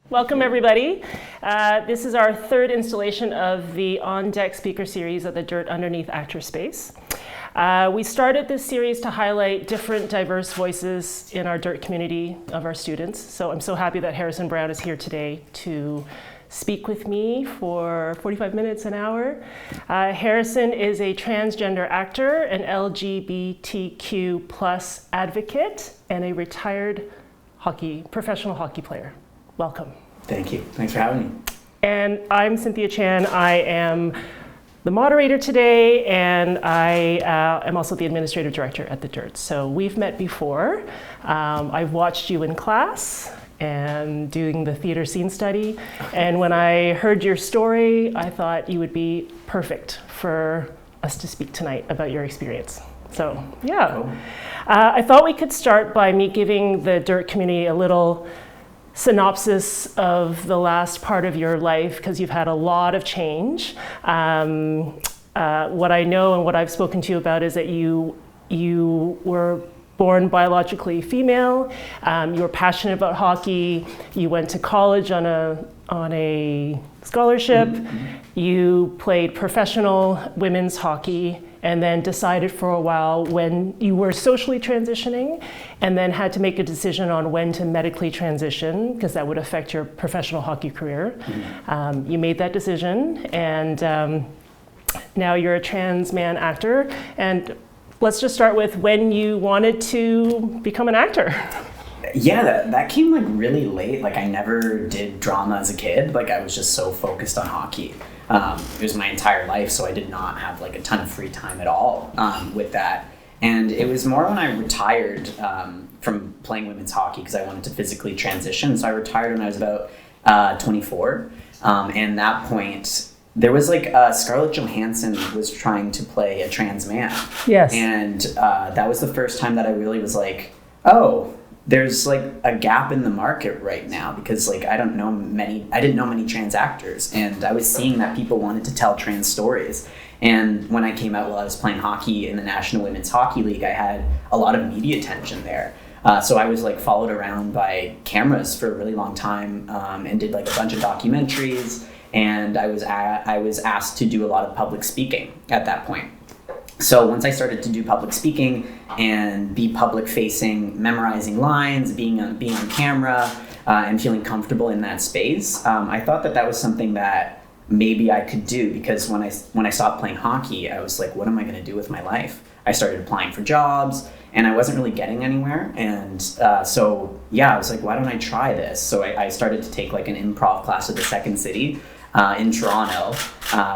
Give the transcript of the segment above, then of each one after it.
Welcome, everybody. This is our third installation of the On Deck speaker series at the Dirt Underneath Actor Space. We started this series to highlight different diverse voices in our Dirt community of our students. So I'm so happy that Harrison Browne is here today to speak with me for 45 minutes, an hour. Harrison is a transgender actor, an LGBTQ plus advocate, and a retired professional hockey player. Welcome. Thank you. Thanks for having me. And I'm Cynthia Chan. I am the moderator today, and I am also the administrative director at the Dirt. So we've met before. I've watched you in class and doing the theater scene study. And when I heard your story, I thought you would be perfect for us to speak tonight about your experience. So, yeah. Cool. I thought we could start by me giving the Dirt community a little synopsis of the last part of your life, because you've had a lot of change. What I know and what I've spoken to you about is that you were born biologically female, you were passionate about hockey, you went to college on a scholarship, you played professional women's hockey, and then decided for a while when you were socially transitioning, and then had to make a decision on when to medically transition, because that would affect your professional hockey career. You made that decision, and now you're a trans man actor. And let's just start with when you wanted to become an actor. Yeah, that came like really late. Like I never did drama as a kid. Like I was just so focused on hockey. It was my entire life, so I did not have like a ton of free time at all with that. And it was more when I retired from playing women's hockey, because I wanted to physically transition. So I retired when I was about 24. And that point, there was like Scarlett Johansson was trying to play a trans man. Yes. And that was the first time that I really was like, oh, there's like a gap in the market right now, because like I didn't know many trans actors, and I was seeing that people wanted to tell trans stories. And when I came out while I was playing hockey in the National Women's Hockey League, I had a lot of media attention there. So I was like followed around by cameras for a really long time, and did like a bunch of documentaries, and I was asked to do a lot of public speaking at that point. So once I started to do public speaking and be public facing, memorizing lines, being on camera, and feeling comfortable in that space, I thought that was something that maybe I could do, because when I stopped playing hockey, I was like, what am I going to do with my life? I started applying for jobs, and I wasn't really getting anywhere. And so I was like, why don't I try this? So I started to take like an improv class at the Second City in Toronto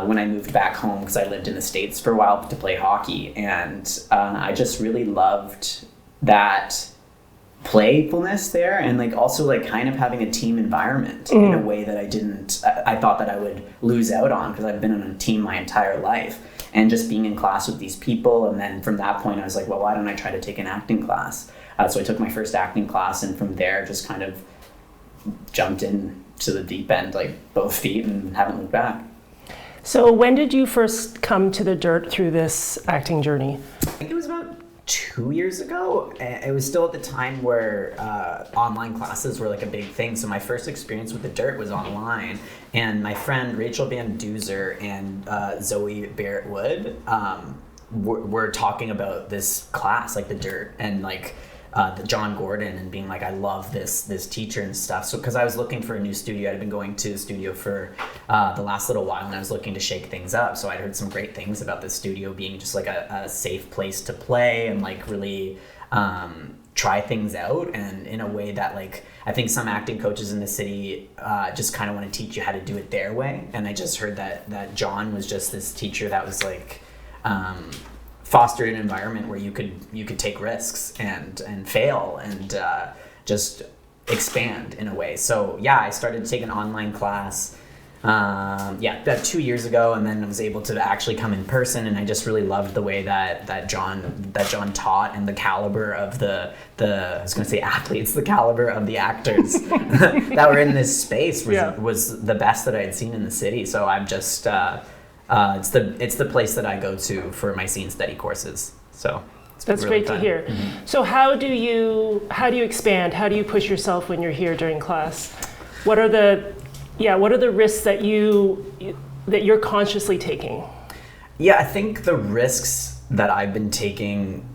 when I moved back home, because I lived in the States for a while to play hockey. And I just really loved that playfulness there, and like also like kind of having a team environment in a way that I thought that I would lose out on, because I've been on a team my entire life, and just being in class with these people. And then from that point I was like, well, why don't I try to take an acting class? So I took my first acting class, and from there just kind of jumped in to the deep end, like both feet, and haven't looked back. So when did you first come to the Dirt through this acting journey? I think it was about 2 years ago. It was still at the time where online classes were like a big thing. So my first experience with the Dirt was online, and my friend Rachel Van Duzer and Zoe Barrett Wood were talking about this class, like the Dirt, and like the John Gordon, and being like, I love this teacher and stuff. So because I was looking for a new studio, I'd been going to the studio for the last little while, and I was looking to shake things up. So I'd heard some great things about this studio being just like a safe place to play, and like really try things out, and in a way that like I think some acting coaches in the city just kind of want to teach you how to do it their way. And I just heard that John was just this teacher that was like fostered an environment where you could take risks and fail and just expand in a way. So I started to take an online class about 2 years ago, and then I was able to actually come in person, and I just really loved the way that John taught, and the caliber of the I was going to say athletes, the caliber of the actors that were in this space was the best that I had seen in the city. So I'm just it's the place that I go to for my scene study courses. So that's really great fun to hear. Mm-hmm. So how do you expand? How do you push yourself when you're here during class? What are the risks that you're consciously taking? Yeah, I think the risks that I've been taking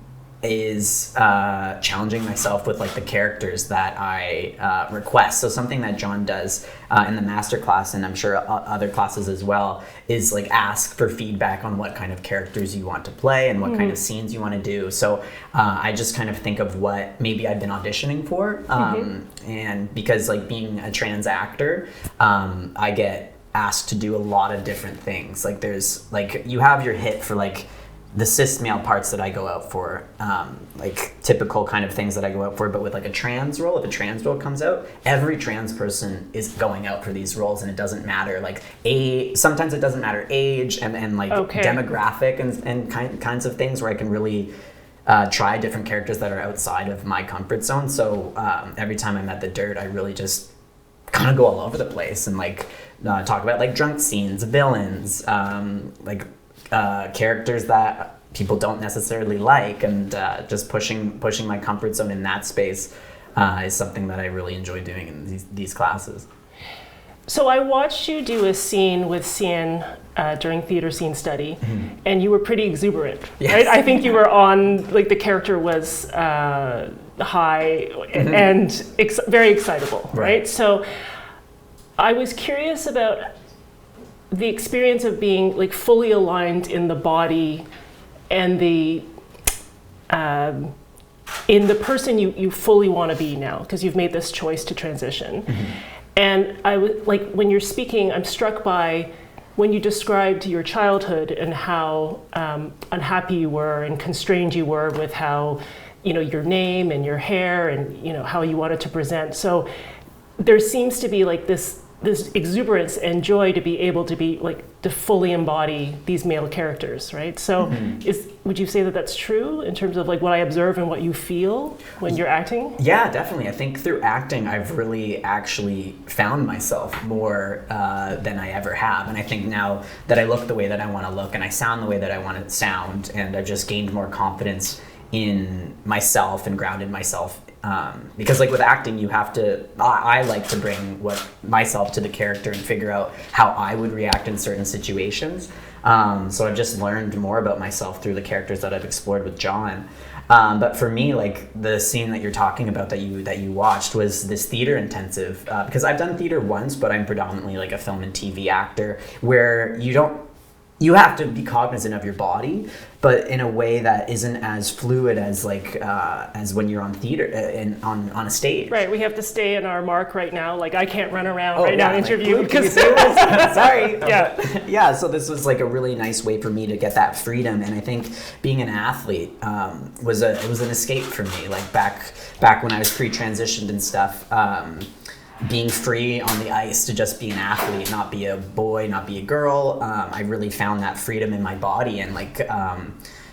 is challenging myself with like the characters that I request. So something that John does in the master class, and I'm sure other classes as well, is like ask for feedback on what kind of characters you want to play and what kind of scenes you want to do. So I just kind of think of what maybe I've been auditioning for, and because like being a trans actor, I get asked to do a lot of different things. Like there's like, you have your hit for like the cis male parts that I go out for, like typical kind of things that I go out for, but with like a trans role, if a trans role comes out, every trans person is going out for these roles, and it doesn't matter like sometimes it doesn't matter age and like demographic and kinds of things, where I can really try different characters that are outside of my comfort zone. So every time I'm at the Dirt, I really just kind of go all over the place and like talk about like drunk scenes, villains, like characters that people don't necessarily like, and just pushing my comfort zone in that space is something that I really enjoy doing in these classes. So I watched you do a scene with Cyan during theater scene study, and you were pretty exuberant, right? I think you were on, like the character was high and very excitable, right? So I was curious about the experience of being like fully aligned in the body and in the person you fully want to be now, because you've made this choice to transition. And I was like, when you're speaking, I'm struck by when you described your childhood and how unhappy you were and constrained you were with how, your name and your hair and, how you wanted to present. So there seems to be like this exuberance and joy to be able to be like to fully embody these male characters, right? So would you say that that's true in terms of like what I observe and what you feel when you're acting? Yeah, definitely. I think through acting, I've really actually found myself more than I ever have. And I think now that I look the way that I want to look and I sound the way that I want to sound, and I've just gained more confidence in myself and grounded myself. Because like with acting, you have to, I like to bring myself to the character and figure out how I would react in certain situations. So I've just learned more about myself through the characters that I've explored with John. But for me, like the scene that you're talking about that you watched was this theater intensive, because I've done theater once, but I'm predominantly like a film and TV actor, where you have to be cognizant of your body, but in a way that isn't as fluid as like as when you're on theater and on a stage. Right, we have to stay in our mark right now. Like I can't run around now and interview because sorry. Yeah. So this was like a really nice way for me to get that freedom, and I think being an athlete was an escape for me. Like back when I was pre-transitioned and stuff. Being free on the ice to just be an athlete, not be a boy, not be a girl. I really found that freedom in my body, and like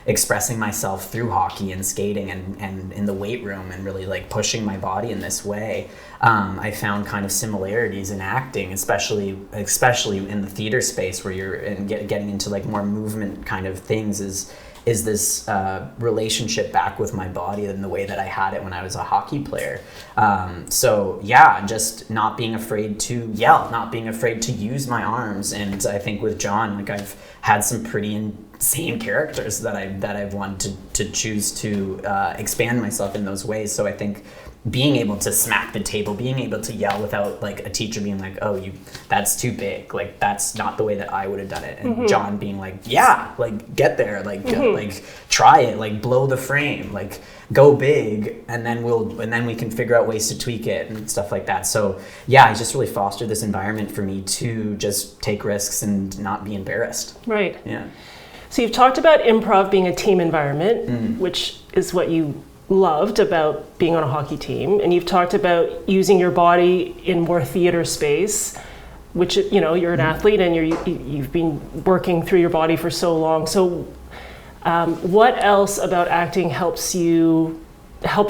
expressing myself through hockey and skating and in the weight room, and really like pushing my body in this way. I found kind of similarities in acting, especially in the theater space, where you're getting into like more movement kind of things, is this relationship back with my body in the way that I had it when I was a hockey player. So yeah, just not being afraid to yell, not being afraid to use my arms. And I think with John, like I've had some pretty insane characters that I've wanted to choose to expand myself in those ways. So I think being able to smack the table, being able to yell without like a teacher being like, oh, that's too big, like that's not the way that I would have done it, and John being like, yeah, like get there, like like try it, like blow the frame, like go big, and then we can figure out ways to tweak it and stuff like that. So yeah, I just really fostered this environment for me to just take risks and not be embarrassed. Right. Yeah. So you've talked about improv being a team environment, which is what you loved about being on a hockey team, and you've talked about using your body in more theater space, which you're an athlete and you've been working through your body for so long. So what else about acting helped you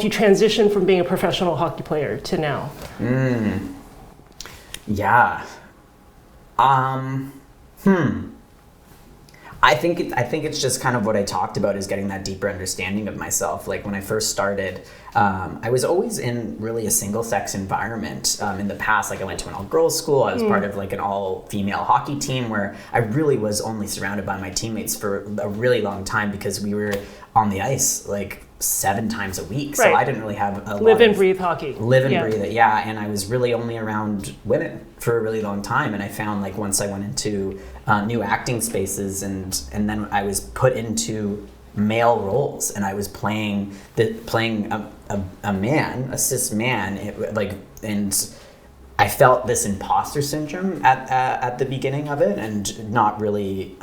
transition from being a professional hockey player to now? I think it's just kind of what I talked about, is getting that deeper understanding of myself. Like when I first started, I was always in really a single sex environment. In the past, like I went to an all girls school. I was part of like an all female hockey team where I really was only surrounded by my teammates for a really long time, because we were on the ice like 7 times a week. So I didn't really have a live and breathe hockey. Live and breathe it, yeah. And I was really only around women for a really long time. And I found like once I went into new acting spaces, and then I was put into male roles, and I was playing a man, a cis man, and I felt this imposter syndrome at the beginning of it, and not really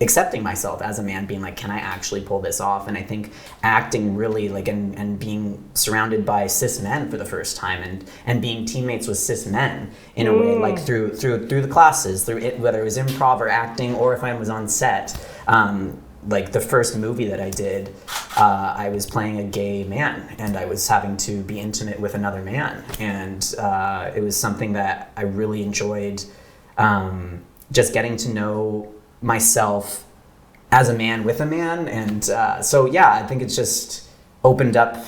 accepting myself as a man, being like, can I actually pull this off? And I think acting really like, and being surrounded by cis men for the first time, and being teammates with cis men in a way, like through the classes, through it, whether it was improv or acting, or if I was on set. Like the first movie that I did, I was playing a gay man, and I was having to be intimate with another man, and it was something that I really enjoyed, just getting to know myself as a man with a man. And so yeah, I think it's just opened up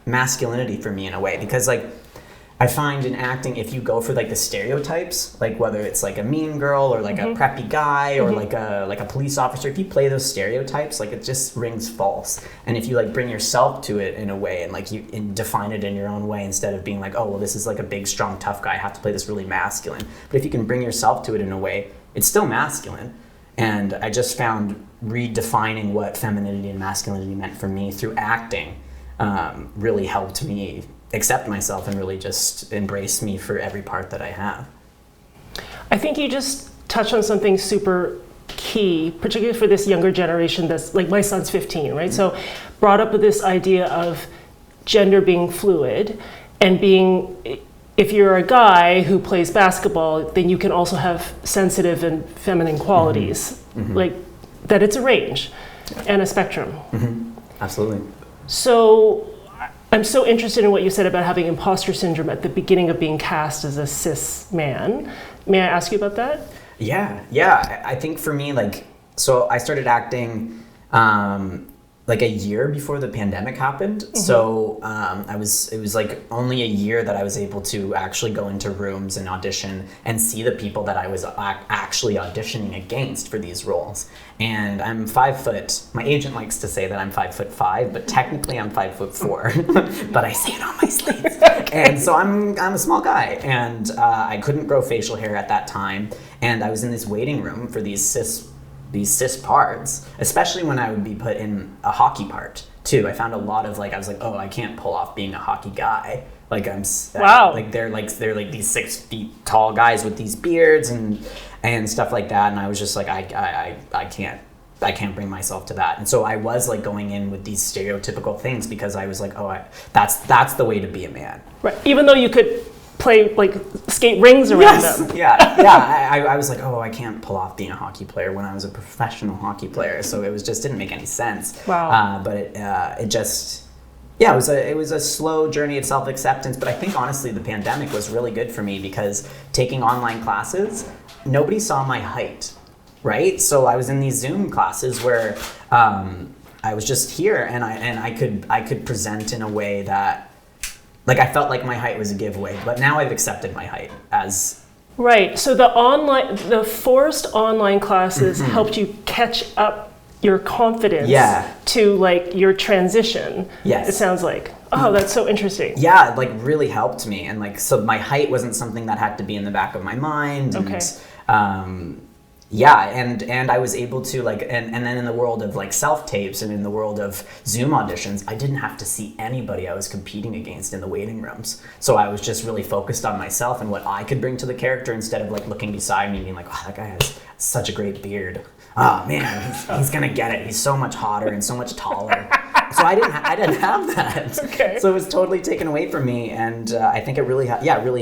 masculinity for me in a way, because like I find in acting, if you go for like the stereotypes, like whether it's like a mean girl or like a preppy guy or like a police officer, if you play those stereotypes, like it just rings false. And if you like bring yourself to it in a way, and like you define it in your own way, instead of being like, oh well, this is like a big strong tough guy, I have to play this really masculine. But if you can bring yourself to it in a way, it's still masculine. And I just found redefining what femininity and masculinity meant for me through acting really helped me accept myself and really just embrace me for every part that I have. I think you just touched on something super key, particularly for this younger generation that's like, my son's 15, right? So brought up with this idea of gender being fluid, and being, if you're a guy who plays basketball, then you can also have sensitive and feminine qualities, like that it's a range and a spectrum. Absolutely. So I'm so interested in what you said about having imposter syndrome at the beginning of being cast as a cis man. May I ask you about that? Yeah. I think for me, like, so I started acting like a year before the pandemic happened. So it was like only a year that I was able to actually go into rooms and audition and see the people that I was actually auditioning against for these roles. And I'm 5 foot. My agent likes to say that I'm 5'5", but technically I'm 5'4". But I say it on my slates. And so I'm a small guy, and I couldn't grow facial hair at that time. And I was in this waiting room for these cis parts, especially when I would be put in a hockey part too. I found a lot of like, I was like, oh, I can't pull off being a hockey guy. Like they're like these 6 feet tall guys with these beards and stuff like that. And I was just like, I can't bring myself to that. And so I was like going in with these stereotypical things, because I was like, oh, that's the way to be a man. Right. Even though you could play, like, skate rings around them. Yeah. I was like, oh, I can't pull off being a hockey player when I was a professional hockey player. So it was just didn't make any sense. Wow. But it just, yeah, it was a slow journey of self-acceptance. But I think honestly, the pandemic was really good for me, because taking online classes, nobody saw my height, right? So I was in these Zoom classes where I was just here, and I could present in a way that, like, I felt like my height was a giveaway, but now I've accepted my height as... Right, so the forced online classes helped you catch up your confidence to, like, your transition. Yes. It sounds like. Oh, that's so interesting. Yeah, it, like, really helped me. And, like, so my height wasn't something that had to be in the back of my mind. Okay. And, yeah, and I was able to, like, and then in the world of, like, self-tapes and in the world of Zoom auditions, I didn't have to see anybody I was competing against in the waiting rooms. So I was just really focused on myself and what I could bring to the character, instead of, like, looking beside me and being like, oh, that guy has such a great beard. Oh, man, he's gonna get it. He's so much hotter and so much taller. So I didn't have that. Okay. So it was totally taken away from me, and I think it really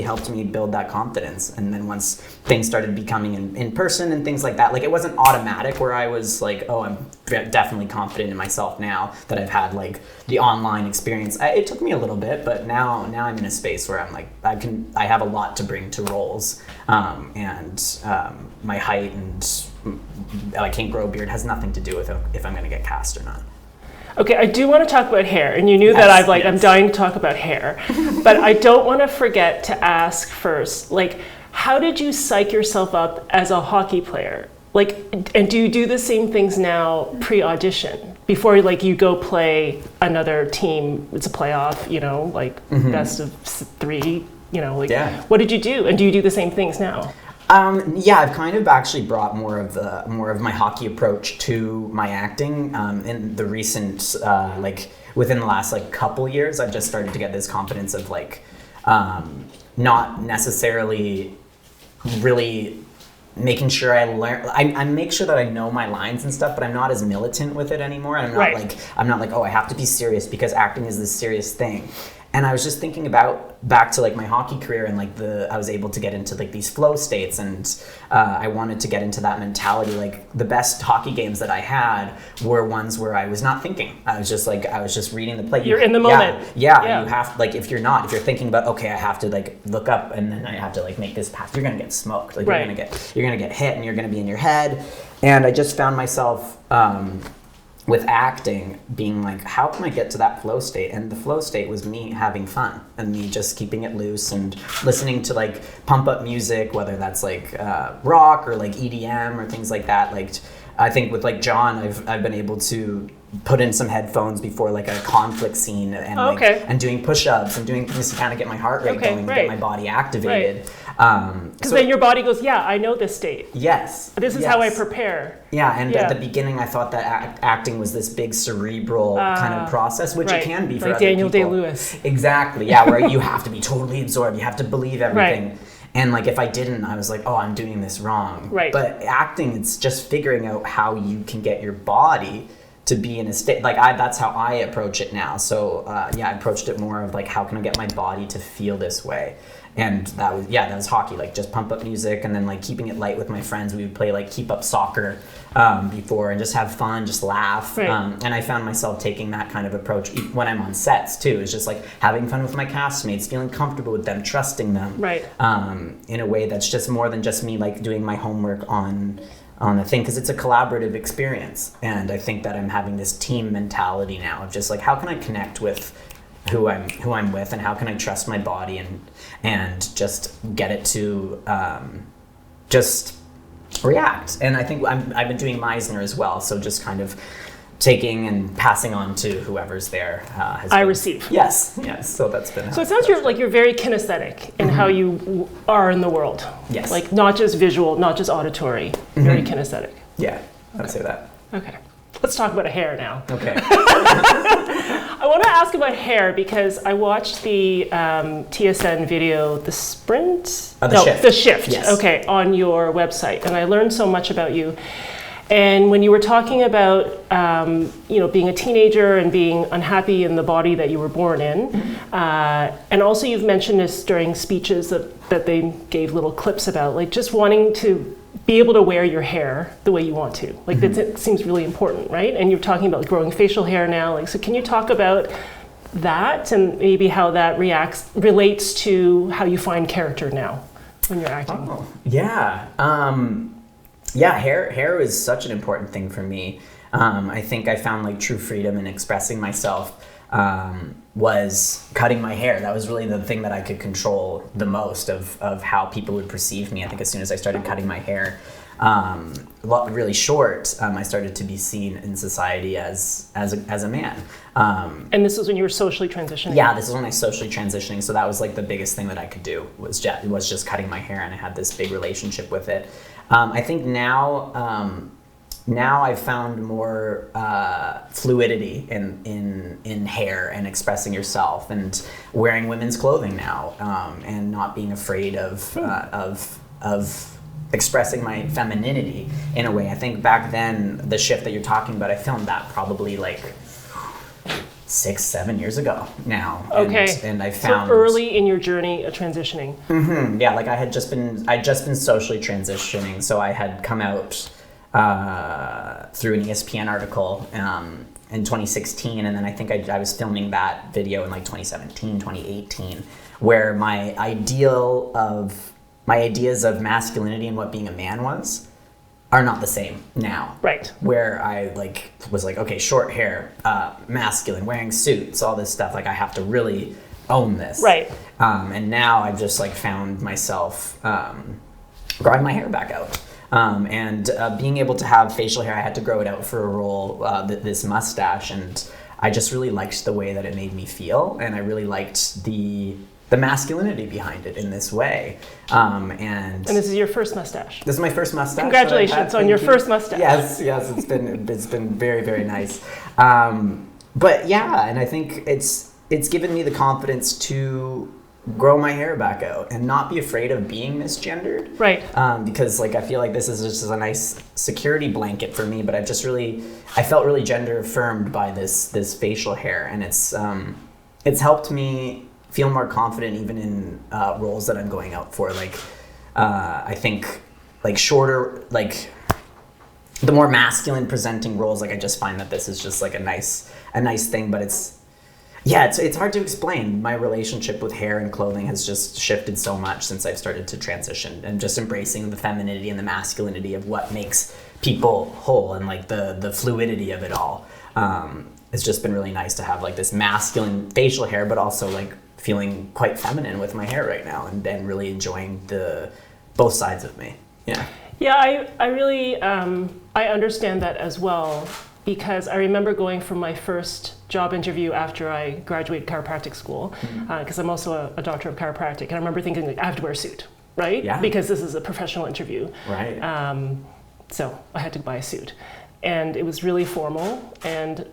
helped me build that confidence. And then once things started becoming in person and things like that, like, it wasn't automatic where I was like, oh, I'm definitely confident in myself now that I've had, like, the online experience. It took me a little bit, but now I'm in a space where I'm like, I have a lot to bring to roles, and my height and I can't grow a beard has nothing to do with if I'm going to get cast or not. Okay, I do want to talk about hair, and you knew that I'm dying to talk about hair, but I don't want to forget to ask first, like, how did you psych yourself up as a hockey player? Like, and do you do the same things now pre-audition before, like, you go play another team? It's a playoff, you know, like best of 3, you know, like, what did you do? And do you do the same things now? Yeah, I've kind of actually brought more of my hockey approach to my acting. In the recent, like within the last like couple years, I've just started to get this confidence of like, not necessarily really making sure I learn. I make sure that I know my lines and stuff, but I'm not as militant with it anymore. And I'm not like, oh, I have to be serious because acting is this serious thing. And I was just thinking back to like my hockey career and like I was able to get into like these flow states, and I wanted to get into that mentality. Like the best hockey games that I had were ones where I was not thinking. I was just reading the play. You're in the moment. Yeah. You have like if you're thinking about, okay, I have to like look up and then I have to like make this pass, you're gonna get smoked. Like you're gonna get hit and you're gonna be in your head. And I just found myself with acting being like, how can I get to that flow state? And the flow state was me having fun and me just keeping it loose and listening to like pump up music, whether that's like rock or like EDM or things like that. Like I think with like John, I've been able to put in some headphones before like a conflict scene and and doing push-ups and doing things to kind of get my heart rate going and get my body activated. Because then your body goes, yeah, I know this state. Yes. This is how I prepare. Yeah, and at the beginning I thought that acting was this big cerebral kind of process, which it can be for like other Daniel people. Day-Lewis. Exactly, yeah, where you have to be totally absorbed, you have to believe everything. Right. And like if I didn't, I was like, oh, I'm doing this wrong. Right. But acting, it's just figuring out how you can get your body to be in a state, like that's how I approach it now. So I approached it more of like, how can I get my body to feel this way? And that was hockey, like just pump up music and then like keeping it light with my friends. We would play like keep up soccer before and just have fun, just laugh. Right. And I found myself taking that kind of approach when I'm on sets too. It's just like having fun with my castmates, feeling comfortable with them, trusting them. Right. In a way that's just more than just me like doing my homework on a thing, because it's a collaborative experience. And I think that I'm having this team mentality now of just like, how can I connect with who I'm with, and how can I trust my body and just get it to just react. And I think I've been doing Meisner as well, so just kind of taking and passing on to whoever's there. Receive. Yes. So that's been. So it sounds you're very kinesthetic in how you are in the world. Yes. Like not just visual, not just auditory. Very kinesthetic. Yeah, I'd say that. Okay. Let's talk about hair now. Okay. I want to ask about hair because I watched the TSN video, The Sprint? Shift. The Shift, yes. Okay, on your website. And I learned so much about you. And when you were talking about, being a teenager and being unhappy in the body that you were born in, and also you've mentioned this during speeches that they gave little clips about, like just wanting to be able to wear your hair the way you want to. Like that seems really important, right? And you're talking about growing facial hair now. Like, so can you talk about that and maybe how that relates to how you find character now when you're acting? Oh, yeah. Hair is such an important thing for me. I think I found like true freedom in expressing myself was cutting my hair. That was really the thing that I could control the most of how people would perceive me. I think as soon as I started cutting my hair really short, I started to be seen in society as a man. And this was when you were socially transitioning? Yeah, this is when I was socially transitioning. So that was like the biggest thing that I could do was just cutting my hair, and I had this big relationship with it. I think now I've found more fluidity in hair and expressing yourself and wearing women's clothing now, and not being afraid of expressing my femininity in a way. I think back then, the shift that you're talking about, I filmed that probably like 6-7 years ago now. Okay. And I found so early in your journey of transitioning. Mm-hmm, yeah, like I'd just been socially transitioning, so I had come out through an ESPN article in 2016, and then I think I was filming that video in like 2017, 2018, where my ideas of masculinity and what being a man was are not the same now. Right. Where I like was like, okay, short hair, masculine, wearing suits, all this stuff. Like I have to really own this. Right. And now I've just like found myself growing my hair back out. And being able to have facial hair, I had to grow it out for a role, this mustache, and I just really liked the way that it made me feel, and I really liked the masculinity behind it in this way. And this is your first mustache. This is my first mustache. Congratulations on your first mustache. Yes, it's been very, very nice. But yeah, and I think it's given me the confidence to grow my hair back out and not be afraid of being misgendered. Right. Because like I feel like this is just a nice security blanket for me, but I felt really gender affirmed by this facial hair, and it's helped me feel more confident even in roles that I'm going out for. Like I think like shorter, like the more masculine presenting roles, like I just find that this is just like a nice thing, but it's hard to explain. My relationship with hair and clothing has just shifted so much since I've started to transition, and just embracing the femininity and the masculinity of what makes people whole, and like the fluidity of it all. It's just been really nice to have like this masculine facial hair, but also like feeling quite feminine with my hair right now, and really enjoying both sides of me. Yeah. Yeah, I really, I understand that as well, because I remember going for my first job interview after I graduated chiropractic school, because I'm also a doctor of chiropractic, and I remember thinking like, I have to wear a suit, right? Yeah. Because this is a professional interview. Right. So I had to buy a suit, and it was really formal, and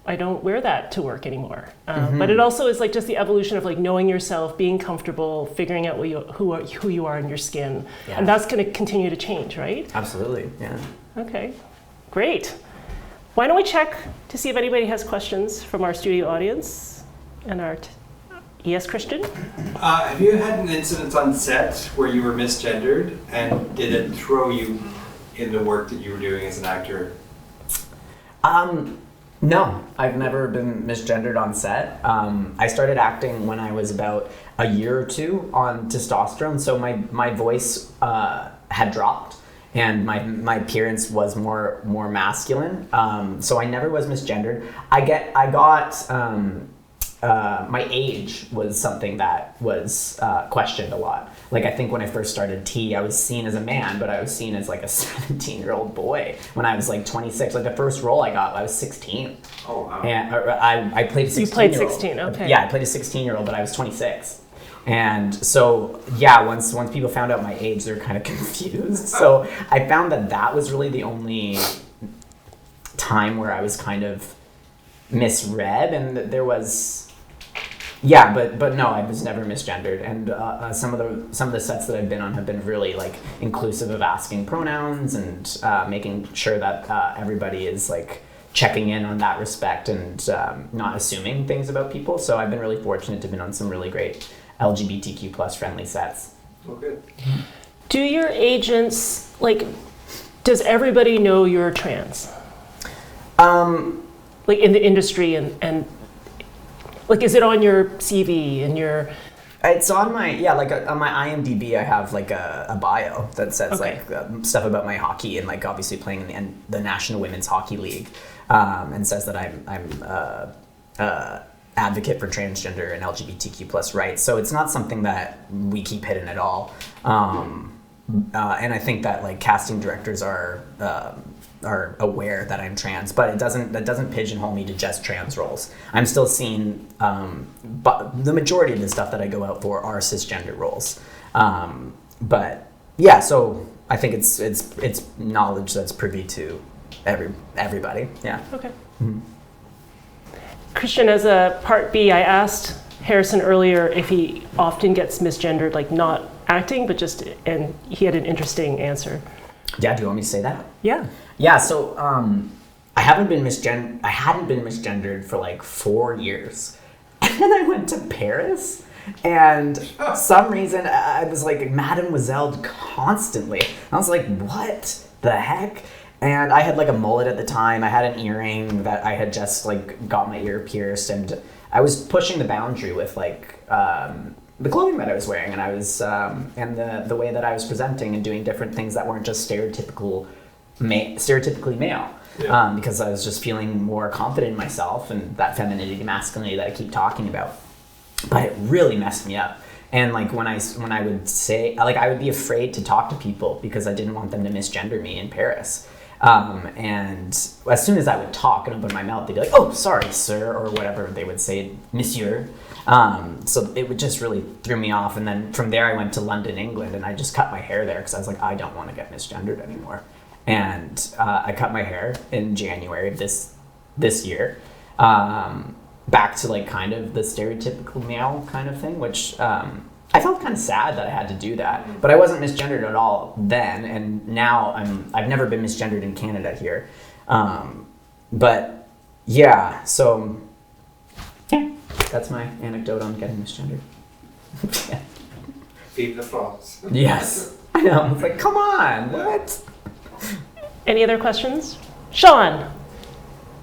I don't wear that to work anymore. But it also is like just the evolution of like knowing yourself, being comfortable, figuring out who you are in your skin. Yeah. And that's going to continue to change, right? Absolutely, yeah. Okay, great. Why don't we check to see if anybody has questions from our studio audience and yes, Christian? Have you had an incident on set where you were misgendered, and did it throw you in the work that you were doing as an actor? No, I've never been misgendered on set. I started acting when I was about a year or two on testosterone, so my voice had dropped, and my appearance was more masculine. So I never was misgendered. I got my age was something that was questioned a lot. Like I think when I first started T, I was seen as a man, but I was seen as like a 17-year-old boy when I was like 26. Like the first role I got, I was 16. Oh wow! And I played a 16-year-old. You played 16, okay. Yeah, I played a 16-year-old, but I was 26. And so yeah, once people found out my age, they were kind of confused. So I found that was really the only time where I was kind of misread, and there was. Yeah, but no, I was never misgendered, and some of the sets that I've been on have been really like inclusive of asking pronouns and making sure that everybody is like checking in on that respect and not assuming things about people. So I've been really fortunate to have been on some really great LGBTQ plus friendly sets. Oh, good. Do your agents does everybody know you're trans? Like in the industry and. Like, is it on your CV and your? It's on my on my IMDb. I have like a bio that says stuff about my hockey and like obviously playing in the National Women's Hockey League, and says that I'm advocate for transgender and LGBTQ plus rights. So it's not something that we keep hidden at all. And I think that like casting directors are aware that I'm trans, but that doesn't pigeonhole me to just trans roles. I'm still seen, but the majority of the stuff that I go out for are cisgender roles. But yeah, so I think it's knowledge that's privy to everybody. Yeah. Okay. Mm-hmm. Christian, as a part B, I asked Harrison earlier if he often gets misgendered, like not acting, but and he had an interesting answer. Yeah, do you want me to say that? Yeah. Yeah, so I hadn't been misgendered for like 4 years. And then I went to Paris, and for some reason I was like mademoiselle constantly. I was like, what the heck? And I had like a mullet at the time. I had an earring that I had just like got my ear pierced, and I was pushing the boundary with like the clothing that I was wearing, and I was and the way that I was presenting and doing different things that weren't just stereotypically male. Yeah. Because I was just feeling more confident in myself and that femininity, masculinity that I keep talking about. But it really messed me up. And like when I would say, like, I would be afraid to talk to people because I didn't want them to misgender me in Paris. And as soon as I would talk and open my mouth, they'd be like, "Oh, sorry, sir," or whatever they would say, "Monsieur." So it would just really threw me off. And then from there, I went to London, England, and I just cut my hair there because I was like, I don't want to get misgendered anymore. And I cut my hair in January of this year, back to like kind of the stereotypical male kind of thing, which I felt kind of sad that I had to do that, but I wasn't misgendered at all then, and now I've never been misgendered in Canada here, but yeah, so yeah, that's my anecdote on getting misgendered. Yeah. Vive la France. Yes, I know. It's like, come on, what? Any other questions? Sean.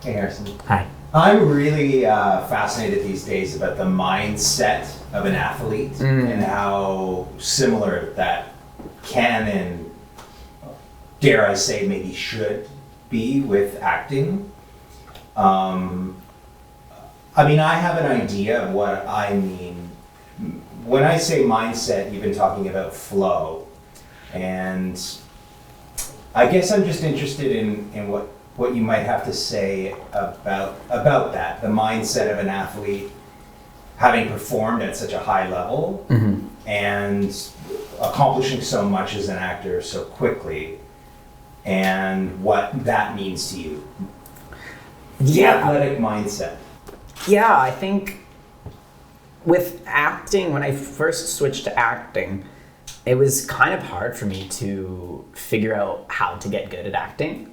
Hey, Harrison. Hi. I'm really fascinated these days about the mindset of an athlete and how similar that can and, dare I say, maybe should be with acting. I mean, I have an idea of what I mean. When I say mindset, you've been talking about flow. And I guess I'm just interested in what you might have to say about that, the mindset of an athlete having performed at such a high level and accomplishing so much as an actor so quickly, and what that means to you. The athletic mindset. Yeah, I think with acting, when I first switched to acting, it was kind of hard for me to figure out how to get good at acting.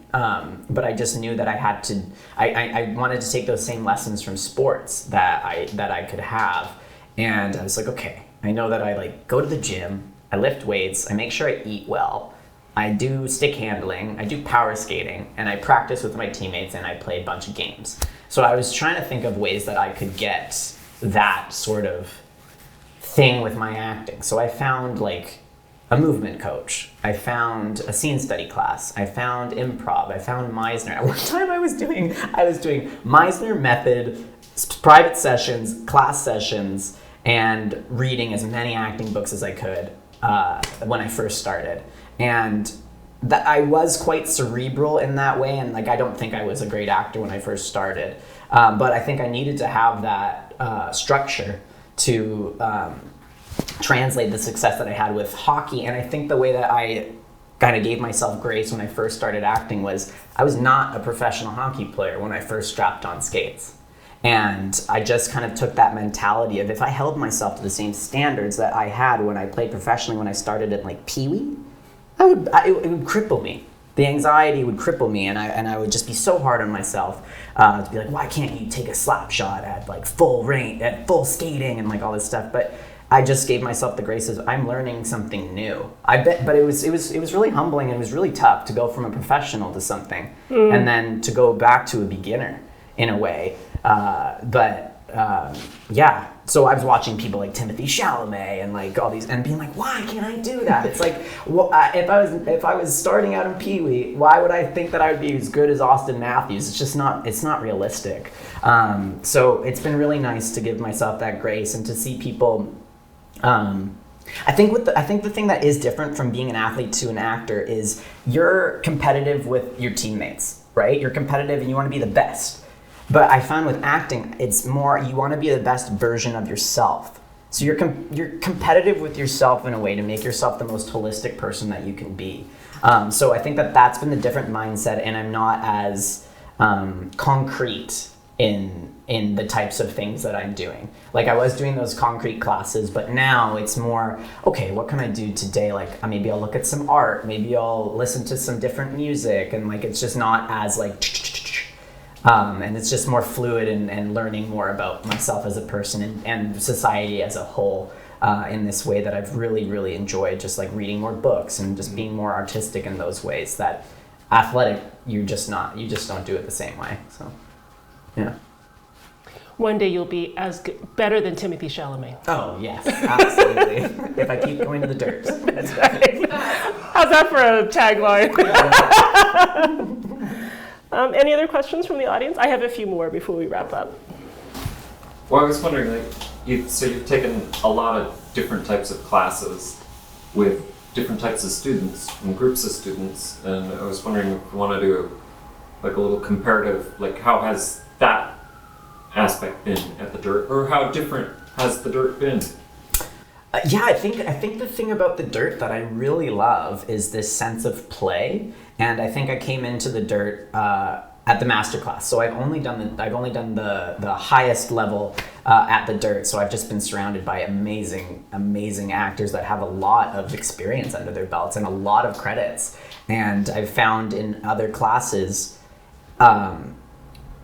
But I just knew that I had to, I wanted to take those same lessons from sports that I could have. And I was like, okay, I know that I like go to the gym, I lift weights, I make sure I eat well, I do stick handling, I do power skating, and I practice with my teammates, and I play a bunch of games. So I was trying to think of ways that I could get that sort of thing with my acting. So I found like a movement coach. I found a scene study class. I found improv. I found Meisner. At one time I was doing Meisner method, private sessions, class sessions, and reading as many acting books as I could when I first started. And that I was quite cerebral in that way, and like I don't think I was a great actor when I first started. But I think I needed to have that structure to translate the success that I had with hockey. And I think the way that I kind of gave myself grace when I first started acting was I was not a professional hockey player when I first strapped on skates. And I just kind of took that mentality of if I held myself to the same standards that I had when I played professionally when I started at like Pee-wee, it would cripple me. The anxiety would cripple me, and I would just be so hard on myself to be like, why can't you take a slap shot at like full range, at full skating, and like all this stuff. But I just gave myself the grace of I'm learning something new. I bet, but it was really humbling, and it was really tough to go from a professional to something, and then to go back to a beginner in a way. Yeah. So I was watching people like Timothée Chalamet and like all these, and being like, why can't I do that? It's like, well, if I was starting out in Pee-wee, why would I think that I would be as good as Austin Matthews? It's just not. It's not realistic. So it's been really nice to give myself that grace and to see people. I think the thing that is different from being an athlete to an actor is you're competitive with your teammates, right? You're competitive and you want to be the best. But I found with acting, it's more you want to be the best version of yourself. So you're competitive with yourself in a way to make yourself the most holistic person that you can be. So I think that's been the different mindset, and I'm not as concrete in the types of things that I'm doing. Like I was doing those concrete classes, but now it's more, okay, what can I do today? Like maybe I'll look at some art, maybe I'll listen to some different music, and like it's just not as like and it's just more fluid and learning more about myself as a person and society as a whole in this way that I've really, really enjoyed, just like reading more books and just being more artistic in those ways that athletic, you just don't do it the same way. So, yeah. One day you'll be better than Timothée Chalamet. Oh, yes, absolutely. If I keep going to the dirt. That's right. How's that for a tagline? Any other questions from the audience? I have a few more before we wrap up. Well, I was wondering, like, you've taken a lot of different types of classes with different types of students and groups of students, and I was wondering if you want to do a little comparative, like how has that aspect been at the dirt, or how different has the dirt been? Yeah, I think the thing about the dirt that I really love is this sense of play, and I think I came into the dirt at the masterclass. So I've only done the highest level at the dirt. So I've just been surrounded by amazing actors that have a lot of experience under their belts and a lot of credits. And I've found in other classes,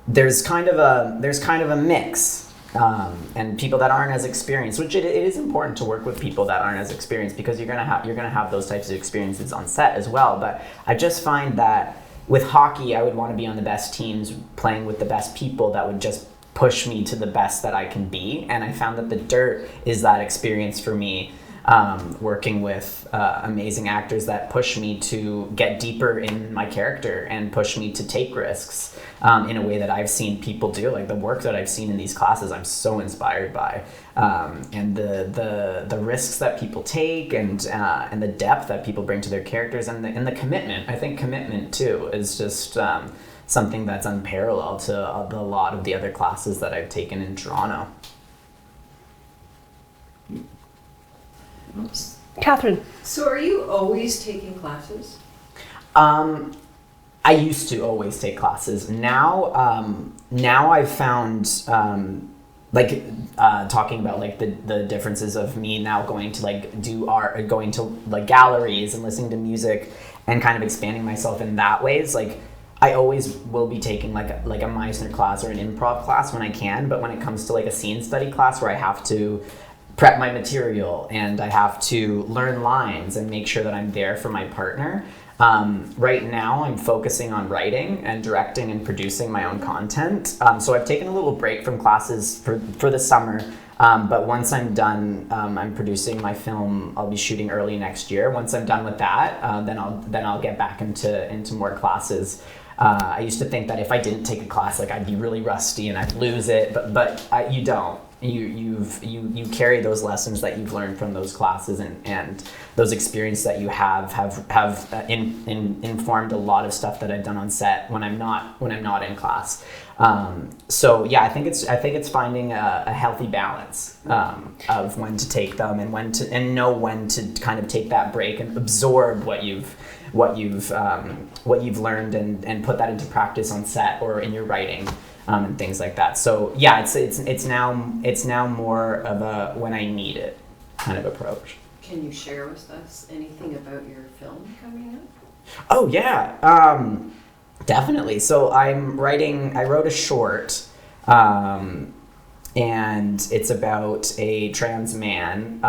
there's kind of a mix. And people that aren't as experienced, which it is important to work with people that aren't as experienced, because you're gonna have those types of experiences on set as well. But I just find that with hockey, I would want to be on the best teams, playing with the best people that would just push me to the best that I can be. And I found that the dirt is that experience for me, working with amazing actors that push me to get deeper in my character and push me to take risks in a way that I've seen people do. Like the work that I've seen in these classes, I'm so inspired by, and the risks that people take, and the depth that people bring to their characters, and the commitment. I think commitment too is just something that's unparalleled to a lot of the other classes that I've taken in Toronto. Catherine. So are you always taking classes? I used to always take classes. Now I've found, talking about like the differences of me now going to like do art, going to like galleries and listening to music and kind of expanding myself in that ways. Like I always will be taking like a Meisner class or an improv class when I can, but when it comes to like a scene study class where I have to prep my material and I have to learn lines and make sure that I'm there for my partner. Right now I'm focusing on writing and directing and producing my own content. So I've taken a little break from classes for the summer. But once I'm done, I'm producing my film. I'll be shooting early next year. Once I'm done with that, then I'll get back into more classes. I used to think that if I didn't take a class, like I'd be really rusty and I'd lose it, but you don't. You carry those lessons that you've learned from those classes and those experiences that you have informed a lot of stuff that I've done on set when I'm not in class. So yeah, I think it's finding a healthy balance of when to take them and know when to kind of take that break and absorb what you've learned and put that into practice on set or in your writing. And things like that. So yeah, it's now more of a when I need it kind of approach. Can you share with us anything about your film coming up? Oh yeah, definitely. So I wrote a short, and it's about a trans man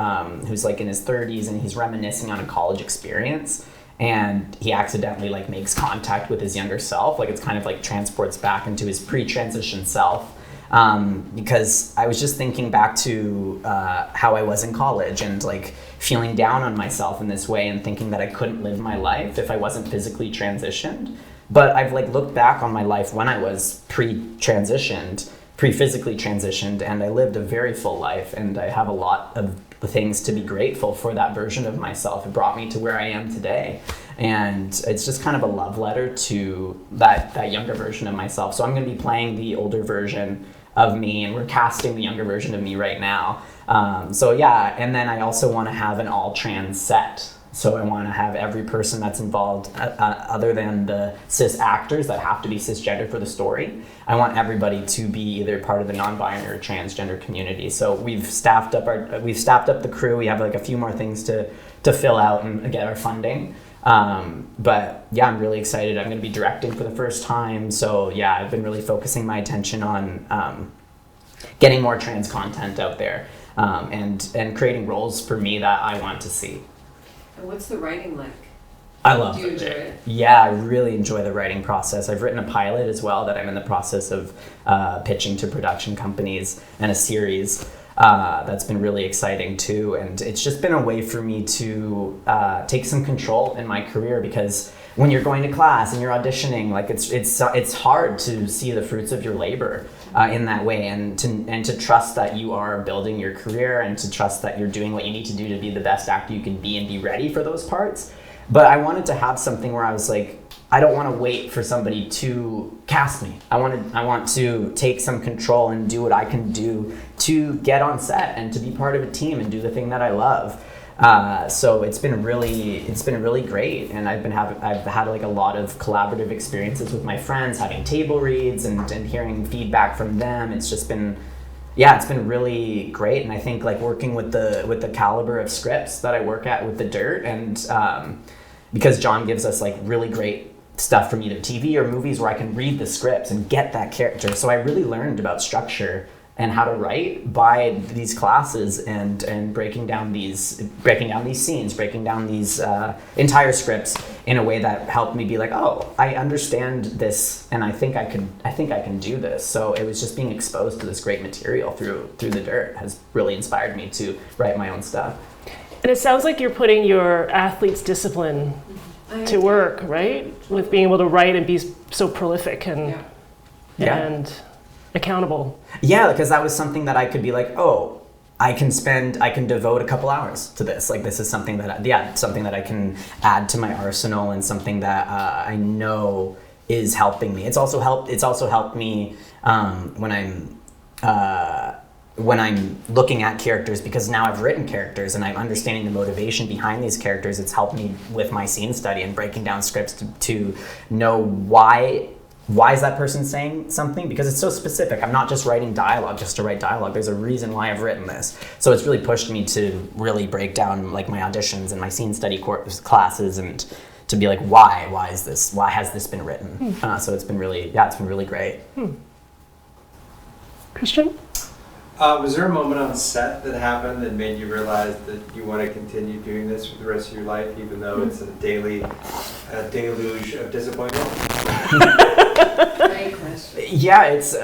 who's like in his 30s and he's reminiscing on a college experience. And he accidentally like makes contact with his younger self. Like it's kind of like transports back into his pre-transition self. Because I was just thinking back to how I was in college and like feeling down on myself in this way and thinking that I couldn't live my life if I wasn't physically transitioned. But I've like looked back on my life when I was pre-physically transitioned, and I lived a very full life, and I have a lot of things to be grateful for that version of myself. It brought me to where I am today, and it's just kind of a love letter to that younger version of myself. So I'm going to be playing the older version of me, and we're casting the younger version of me right now. So yeah, and then I also want to have an all trans set. So I want to have every person that's involved, other than the cis actors that have to be cisgender for the story. I want everybody to be either part of the non-binary or transgender community. So we've staffed up the crew. We have like a few more things to fill out and get our funding. But yeah, I'm really excited. I'm going to be directing for the first time. So yeah, I've been really focusing my attention on getting more trans content out there, and creating roles for me that I want to see. And what's the writing like? I love Do you it. enjoy it? Yeah, I really enjoy the writing process. I've written a pilot as well that I'm in the process of pitching to production companies, and a series that's been really exciting too. And it's just been a way for me to take some control in my career, because when you're going to class and you're auditioning, like it's hard to see the fruits of your labor in that way, and to trust that you are building your career, and to trust that you're doing what you need to do to be the best actor you can be and be ready for those parts. But I wanted to have something where I was like, I don't want to wait for somebody to cast me. I want to take some control and do what I can do to get on set and to be part of a team and do the thing that I love. So it's been really great, and I've had like a lot of collaborative experiences with my friends, having table reads and hearing feedback from them. It's just been, yeah, it's been really great. And I think like working with the caliber of scripts that I work at with The Dirt, and because John gives us like really great stuff from either TV or movies where I can read the scripts and get that character. So I really learned about structure and how to write by these classes, and breaking down these scenes, breaking down these entire scripts in a way that helped me be like, oh, I understand this, and I think I can do this. So it was just being exposed to this great material through The Dirt has really inspired me to write my own stuff. And it sounds like you're putting your athlete's discipline to work, right? With being able to write and be so prolific and accountable. Yeah, because that was something that I could be like, oh, I can devote a couple hours to this. Like, this is something that, something that I can add to my arsenal, and something that I know is helping me. It's also helped me when I'm looking at characters, because now I've written characters and I'm understanding the motivation behind these characters. It's helped me with my scene study and breaking down scripts to know why is that person saying something, because it's so specific. I'm not just writing dialogue just to write dialogue. There's a reason why I've written this. So it's really pushed me to really break down like my auditions and my scene study classes, and to be like, why has this been written? So it's been really great. Christian? Was there a moment on set that happened that made you realize that you want to continue doing this for the rest of your life, even though it's a deluge of disappointment? Great question. Yeah, it's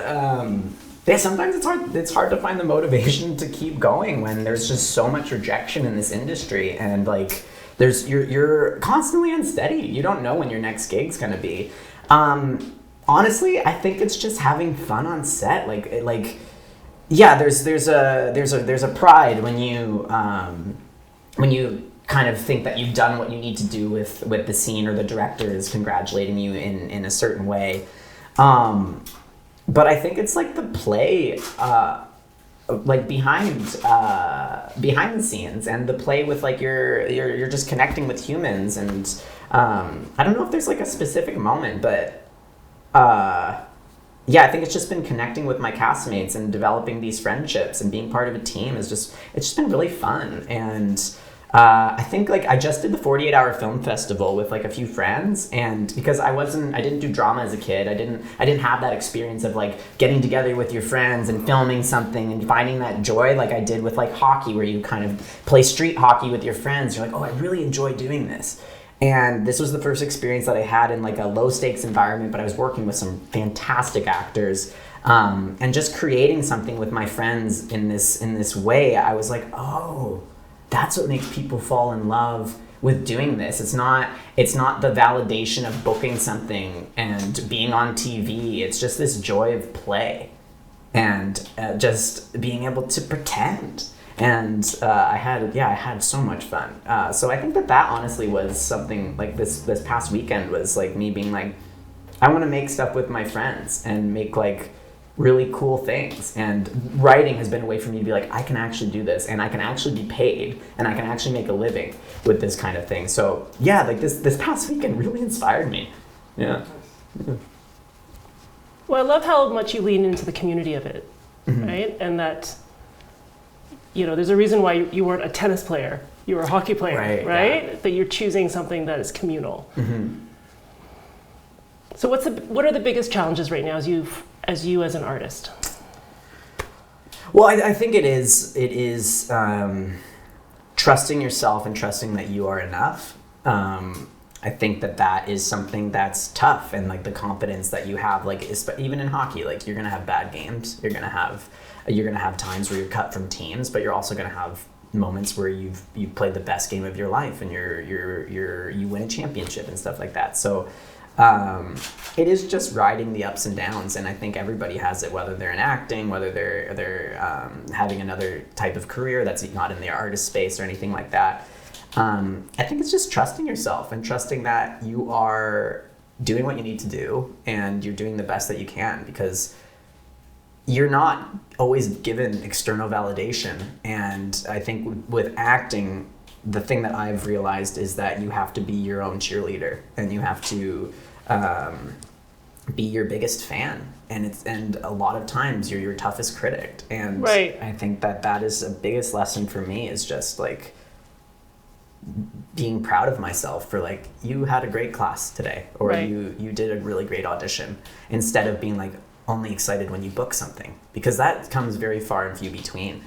sometimes it's hard to find the motivation to keep going when there's just so much rejection in this industry, and like you're constantly unsteady. You don't know when your next gig's gonna be. Honestly, I think it's just having fun on set. Yeah, there's a pride when you kind of think that you've done what you need to do with the scene, or the director is congratulating you in a certain way. But I think it's like the play, like behind the scenes, and the play with like you're just connecting with humans, and I don't know if there's like a specific moment, but yeah, I think it's just been connecting with my castmates and developing these friendships and being part of a team it's just been really fun. And I think like I just did the 48-hour film festival with like a few friends, and because I didn't do drama as a kid, I didn't have that experience of like getting together with your friends and filming something and finding that joy like I did with like hockey, where you kind of play street hockey with your friends. You're like, oh, I really enjoy doing this. And this was the first experience that I had in like a low stakes environment, but I was working with some fantastic actors, and just creating something with my friends in this way. I was like, oh, that's what makes people fall in love with doing this. It's not the validation of booking something and being on TV. It's just this joy of play, and just being able to pretend. And I had so much fun. So I think that honestly was something like this past weekend was like me being like, I want to make stuff with my friends and make like really cool things. And writing has been a way for me to be like, I can actually do this, and I can actually be paid, and I can actually make a living with this kind of thing. So yeah, like this past weekend really inspired me. Yeah. Well, I love how much you lean into the community of it, right? And that, you know, there's a reason why you weren't a tennis player. You were a hockey player, right? Yeah. That you're choosing something that is communal. So what are the biggest challenges right now as you as an artist? Well, I think it trusting yourself and trusting that you are enough. I think that is something that's tough, and like the confidence that you have, like even in hockey, like you're gonna have bad games, you're gonna have times where you're cut from teams, but you're also gonna have moments where you've played the best game of your life and you win a championship and stuff like that. So it is just riding the ups and downs, and I think everybody has it, whether they're in acting, whether they're having another type of career that's not in the artist space or anything like that. I think it's just trusting yourself and trusting that you are doing what you need to do and you're doing the best that you can, because you're not always given external validation. And I think with acting, the thing that I've realized is that you have to be your own cheerleader, and you have to be your biggest fan, and a lot of times you're your toughest critic. And Right. I think that is the biggest lesson for me, is just like being proud of myself for like, you had a great class today, or Right. you did a really great audition, instead of being like only excited when you book something, because that comes very far and few between.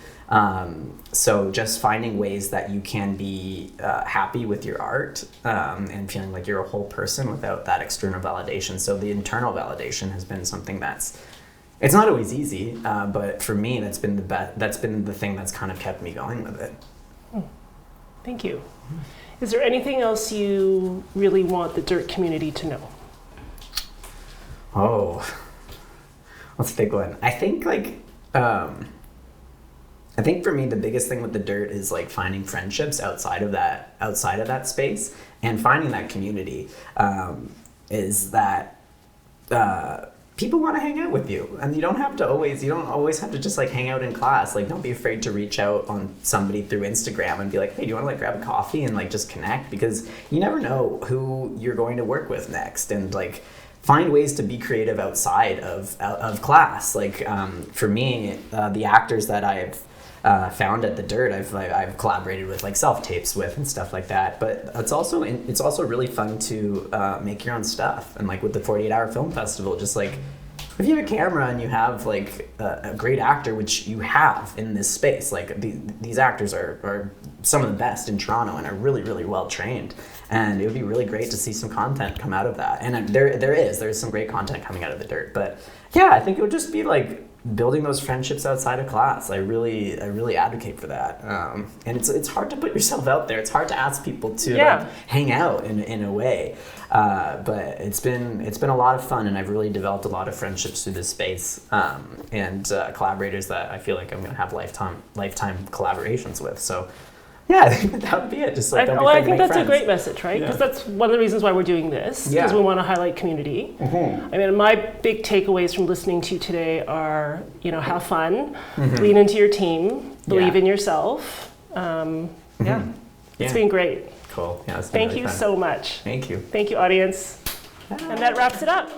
So just finding ways that you can be happy with your art, and feeling like you're a whole person without that external validation. So the internal validation has been something it's not always easy, but for me that's been the thing that's kind of kept me going with it. Thank you. Is there anything else you really want the Dirt community to know? Oh, that's a big one. I think for me the biggest thing with the Dirt is like finding friendships outside of that space, and finding that community. Is that people want to hang out with you, and you don't always have to just like hang out in class. Like, don't be afraid to reach out on somebody through Instagram and be like, hey, do you want to like grab a coffee and like just connect, because you never know who you're going to work with next. And like, find ways to be creative outside of class. Like for me, the actors that I've found at the Dirt, I've collaborated with, like self-tapes with and stuff like that. But it's also really fun to make your own stuff. And like with the 48-hour film festival, just like if you have a camera and you have like a great actor, which you have in this space, like these actors are some of the best in Toronto and are really, really well trained. And it would be really great to see some content come out of that. And there's some great content coming out of the Dirt. But yeah, I think it would just be like building those friendships outside of class. I really advocate for that. And it's hard to put yourself out there. It's hard to ask people to like, hang out in a way. But it's been a lot of fun, and I've really developed a lot of friendships through this space, and collaborators that I feel like I'm gonna have lifetime collaborations with. So yeah, I think that would be it. Just like, I think that's a great message, right? Because that's one of the reasons why we're doing this, because we want to highlight community. I mean, my big takeaways from listening to you today are, have fun, lean into your team, believe in yourself. It's been great. Cool. Yeah, Thank you so much. Thank you. Thank you, audience. And that wraps it up.